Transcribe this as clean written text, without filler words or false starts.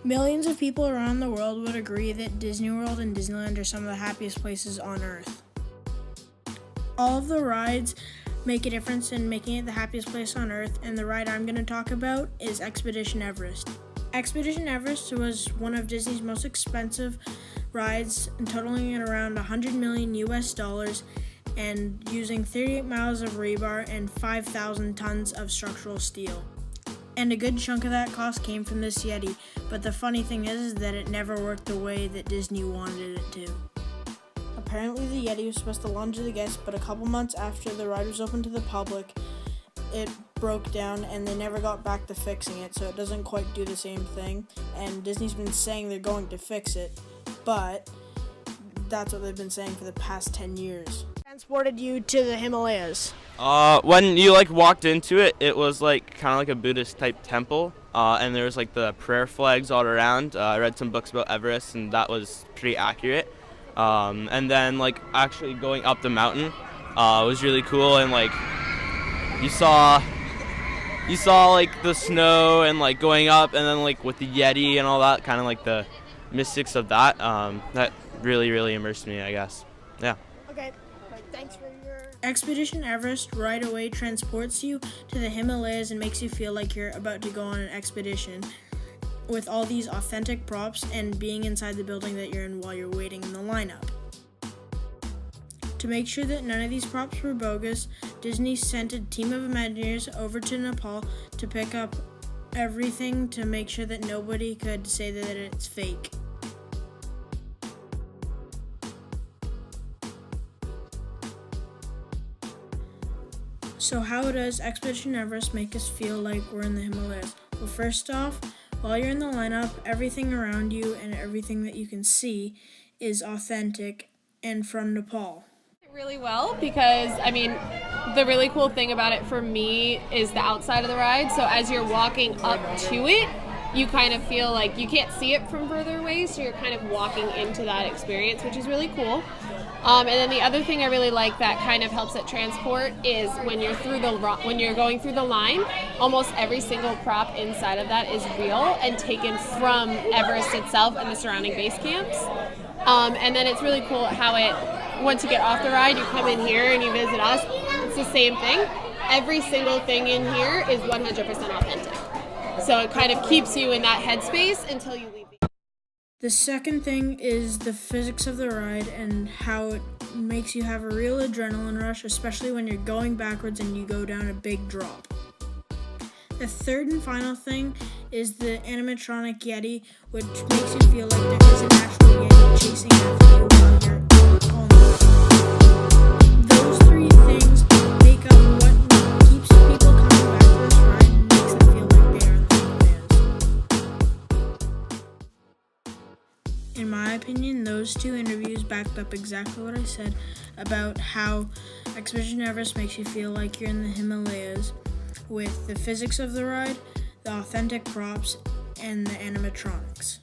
Millions of people around the world would agree that Disney World and Disneyland are some of the happiest places on Earth. All of the rides make a difference in making it the happiest place on Earth, and the ride I'm going to talk about is Expedition Everest. Expedition Everest was one of Disney's most expensive rides, totaling at around $100 million US and using 38 miles of rebar and 5,000 tons of structural steel. And a good chunk of that cost came from this Yeti, but the funny thing is that it never worked the way that Disney wanted it to. Apparently the Yeti was supposed to launch to the guests, but a couple months after the ride was open to the public, it broke down and they never got back to fixing it, so it doesn't quite do the same thing. And Disney's been saying they're going to fix it, but that's what they've been saying for the past 10 years. Transported you to the Himalayas? When you walked into it, it was kind of like a Buddhist type temple, and there was the prayer flags all around. I read some books about Everest, and that was pretty accurate. And then actually going up the mountain was really cool, and you saw the snow and going up, and then with the Yeti and all that, kind of the mystics of that. That really immersed me, I guess. Yeah. Okay. Thanks for your... Expedition Everest right away transports you to the Himalayas and makes you feel like you're about to go on an expedition with all these authentic props and being inside the building that you're in while you're waiting in the lineup. To make sure that none of these props were bogus, Disney sent a team of Imagineers over to Nepal to pick up everything to make sure that nobody could say that it's fake. So how does Expedition Everest make us feel like we're in the Himalayas? Well, first off, while you're in the lineup, everything around you and everything that you can see is authentic and from Nepal. Really well, because the really cool thing about it for me is the outside of the ride. So as you're walking up to it, you kind of feel like you can't see it from further away, so you're kind of walking into that experience, which is really cool. And then the other thing I really like that kind of helps at transport is when you're going through the line, almost every single prop inside of that is real and taken from Everest itself and the surrounding base camps. And then it's really cool how once you get off the ride, you come in here and you visit us. It's the same thing. Every single thing in here is 100% authentic. So it kind of keeps you in that headspace until you leave. The second thing is the physics of the ride and how it makes you have a real adrenaline rush, especially when you're going backwards and you go down a big drop. The third and final thing is the animatronic Yeti, which makes you feel like there is an actual Yeti chasing after you while you're on the ride. Those three things make up what keeps people coming back to this ride and makes them feel like they are in the Himalayas. In my opinion, those two interviews backed up exactly what I said about how Expedition Everest makes you feel like you're in the Himalayas, with the physics of the ride, the authentic props, and the animatronics.